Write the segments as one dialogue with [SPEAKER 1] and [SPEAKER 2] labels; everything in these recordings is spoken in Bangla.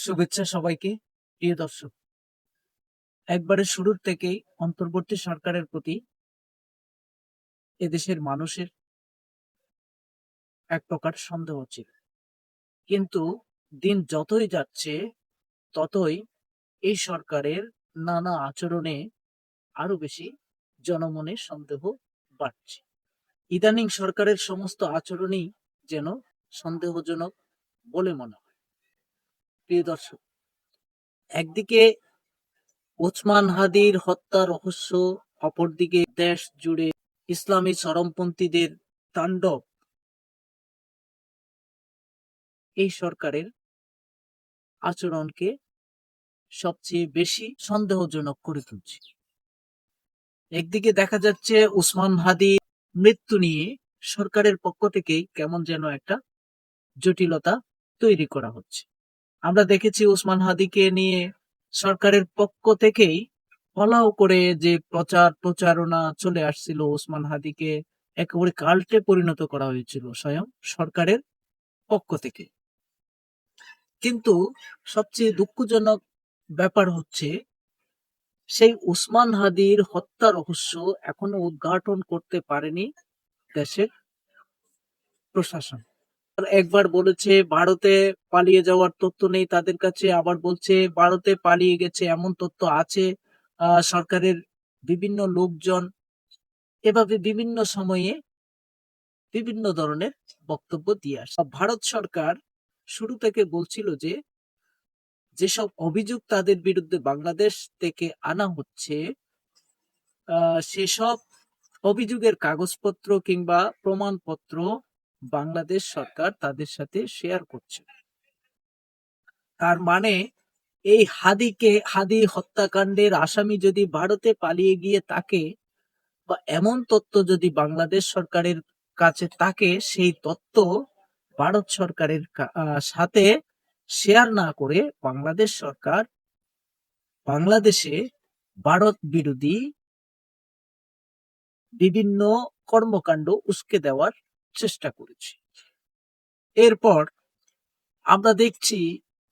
[SPEAKER 1] শুভেচ্ছা সবাইকে। প্রিয় দর্শক, একবারে শুরুর থেকেই অন্তর্বর্তী সরকারের প্রতি এদেশের মানুষের এক প্রকার সন্দেহ ছিল। কিন্তু দিন যতই যাচ্ছে ততই এই সরকারের নানা আচরণে আরো বেশি জনমনে সন্দেহ বাড়ছে। ইদানিং সরকারের সমস্ত আচরণই যেন সন্দেহজনক বলে মনে হয়। প্রিয় দর্শক, একদিকে ওসমান হাদির হত্যা রহস্য, অপরদিকে দেশ জুড়ে ইসলামী চরমপন্থীদের তাণ্ডব এই সরকারের আচরণকে সবচেয়ে বেশি সন্দেহজনক করে তুলছে। একদিকে দেখা যাচ্ছে ওসমান হাদি মৃত্যু নিয়ে সরকারের পক্ষ থেকেই কেমন যেন একটা জটিলতা তৈরি করা হচ্ছে। আমরা দেখেছি ওসমান হাদিকে নিয়ে সরকারের পক্ষ থেকেই ফলাও করে যে প্রচারণা চলে আসছিল, ওসমান হাদিকে একেবারে কাল্টে পরিণত করা হয়েছিল স্বয়ং সরকারের পক্ষ থেকে। কিন্তু সবচেয়ে দুঃখজনক ব্যাপার হচ্ছে সেই ওসমান হাদির হত্যা রহস্য এখনো উদ্ঘাটন করতে পারেনি দেশের প্রশাসন। একবার বলেছে ভারতে পালিয়ে যাওয়ার তথ্য নেই তাদের কাছে, আবার বলছে ভারতে পালিয়ে গেছে এমন তথ্য আছে। সরকারের বিভিন্ন লোকজন এভাবে বিভিন্ন সময়ে বিভিন্ন ধরনের বক্তব্য দিয়ে আসে। ভারত সরকার শুরু থেকে বলছিল যে যেসব অভিযোগ তাদের বিরুদ্ধে বাংলাদেশ থেকে আনা হচ্ছে, সেসব অভিযোগের কাগজপত্র কিংবা প্রমাণপত্র বাংলাদেশ সরকার তাদের সাথে শেয়ার করছে। তার মানে এই হাদি হত্যাকাণ্ডের আসামি যদি ভারতে পালিয়ে গিয়ে থাকে, বা এমন তথ্য যদি বাংলাদেশ সরকারের কাছে থাকে, সেই তথ্য ভারত সরকারের সাথে শেয়ার না করে বাংলাদেশ সরকার বাংলাদেশে ভারত বিরোধী বিভিন্ন কর্মকাণ্ড উস্কে দেওয়ার চেষ্টা করেছে। এরপর আমরা দেখছি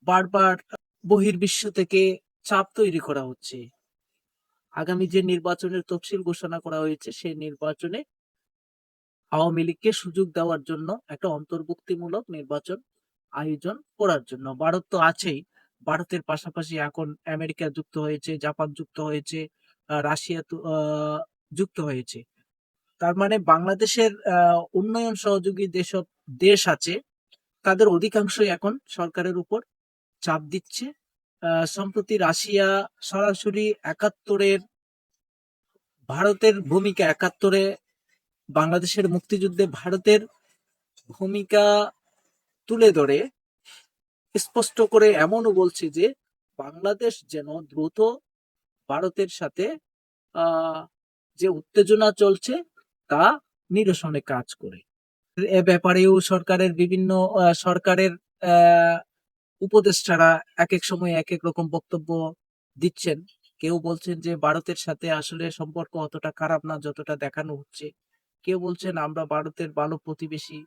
[SPEAKER 1] বারবার বহির্বিশ্ব থেকে চাপ তৈরি করা হচ্ছে। আগামী যে নির্বাচনের তফসিল ঘোষণা করা হয়েছে, সেই নির্বাচনে আওয়ামী লীগকে সুযোগ দেওয়ার জন্য একটা অন্তর্ভুক্তিমূলক নির্বাচন আয়োজন করার জন্য। ভারত তো আছেই, ভারতের পাশাপাশি এখন আমেরিকা যুক্ত হয়েছে, জাপান যুক্ত হয়েছে, রাশিয়া যুক্ত হয়েছে। তার মানে বাংলাদেশের উন্নয়ন সহযোগী যেসব দেশ আছে তাদের অধিকাংশই এখন সরকারের উপর চাপ দিচ্ছে। সম্প্রতি রাশিয়া সরাসরি ভারতের ভূমিকা একাত্তরে বাংলাদেশের মুক্তিযুদ্ধে ভারতের ভূমিকা তুলে ধরে স্পষ্ট করে এমনও বলছে যে বাংলাদেশ যেন দ্রুত ভারতের সাথে যে উত্তেজনা চলছে তা নিরসনে কাজ করে। এ ব্যাপারেও সরকারের উপদেষ্টারা এক এক সময় এক এক রকম বক্তব্য দিচ্ছেন। কেউ বলছেন যে ভারতের সাথে আসলে সম্পর্ক অতটা খারাপ না যতটা দেখানো হচ্ছে, কেউ বলছেন আমরা ভারতের ভালো প্রতিবেশী,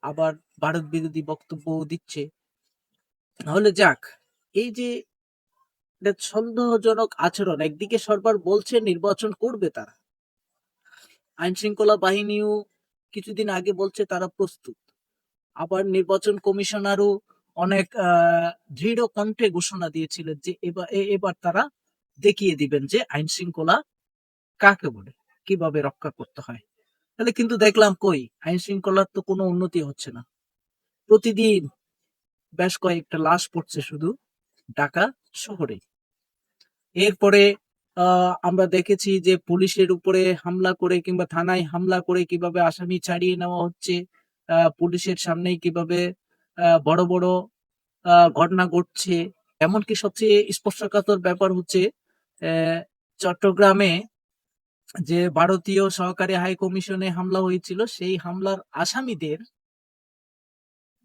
[SPEAKER 1] আবার ভারত বিরোধী বক্তব্য দিচ্ছে। তাহলে যাক, এই যে সন্দেহজনক আচরণ, একদিকে সরকার বলছে নির্বাচন করবে তারা, আইন শৃঙ্খলা বাহিনীও কিছুদিন আগে বলছে তারা প্রস্তুত, আবার নির্বাচন কমিশনারও অনেক দৃঢ় কণ্ঠে ঘোষণা দিয়েছিলেন যে এবার তারা দেখিয়ে দিবেন যে আইন শৃঙ্খলা কাকে বলে, কিভাবে রক্ষা করতে হয়। তাহলে কিন্তু দেখলাম কই, আইন শৃঙ্খলার তো কোনো উন্নতি হচ্ছে না। প্রতিদিন বেশ কয়েকটা লাশ পড়ছে শুধু ঢাকা শহরে। এরপরে আমরা দেখেছি যে পুলিশের উপরে হামলা করে কিংবা থানায় হামলা করে কিভাবে আসামি ছাড়িয়ে নেওয়া হচ্ছে, পুলিশের সামনেই কিভাবে বড় বড় ঘটনা ঘটছে। এমনকি সবচেয়ে স্পর্শকাতর ব্যাপার হচ্ছে চট্টগ্রামে যে ভারতীয় সহকারী হাই কমিশনে হামলা হয়েছিল, সেই হামলার আসামিদের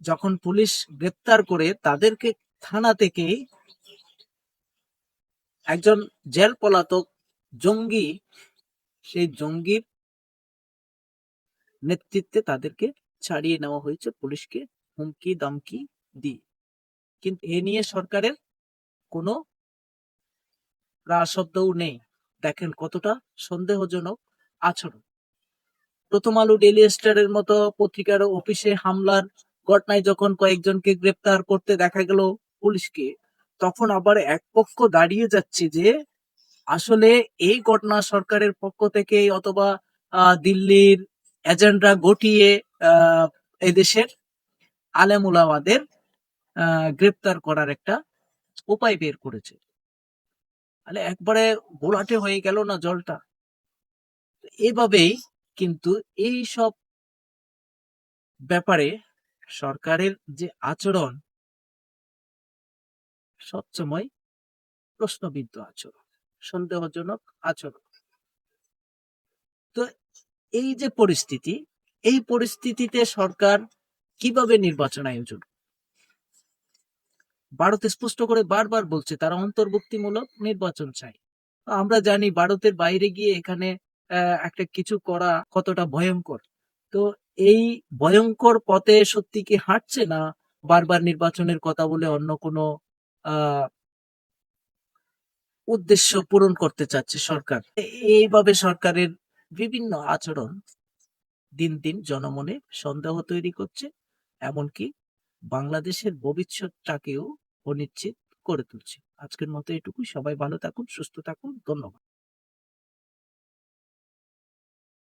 [SPEAKER 1] যখন পুলিশ গ্রেপ্তার করে তাদেরকে থানা থেকে একজন জেল পলাতক জঙ্গি, সেই জঙ্গির নেতৃত্বে তাদেরকে ছাড়িয়ে নেওয়া হয়েছে পুলিশকে হুমকি দামকি দিয়ে। কিন্তু এ নিয়ে সরকারের কোনো শব্দও নেই। দেখেন কতটা সন্দেহজনক আচরণ। প্রথম আলো, ডেইলি স্টারের মতো পত্রিকার অফিসে হামলার ঘটনায় যখন কয়েকজনকে গ্রেপ্তার করতে দেখা গেল পুলিশকে, তখন আবার এক পক্ষ দাঁড়িয়ে যাচ্ছে যে আসলে এই ঘটনা সরকারের পক্ষ থেকে অথবা দিল্লির এজেন্টরা ঘটিয়ে এদেশের আলেম ওলামাদের গ্রেপ্তার করার একটা উপায় বের করেছে। তাহলে একবারে ঘোলাটে হয়ে গেল না জলটা। এভাবেই কিন্তু এই সব ব্যাপারে সরকারের যে আচরণ সবসময় প্রশ্নবিদ্ধ আচরণ, সন্দেহজনক আচরণ। তো এই যে পরিস্থিতি, এই পরিস্থিতিতে সরকার কিভাবে নির্বাচন আয়োজন? ভারত স্পষ্ট করে বারবার বলছে তারা অন্তর্ভুক্তিমূলক নির্বাচন চায়। আমরা জানি ভারতের বাইরে গিয়ে এখানে একটা কিছু করা কতটা ভয়ঙ্কর। তো এই ভয়ঙ্কর পথে সত্যি কি হাঁটছে, না বারবার নির্বাচনের কথা বলে অন্য কোনো আহ উদ্দেশ্য পূরণ করতে চাচ্ছে সরকার? এইভাবে সরকারের বিভিন্ন আচরণ দিন দিন জনমনে সন্দেহ তৈরি করছে, এমনকি বাংলাদেশের ভবিষ্যৎটাকেও অনিশ্চিত করে তুলছে। আজকের মতো এটুকুই। সবাই ভালো থাকুন, সুস্থ থাকুন। ধন্যবাদ।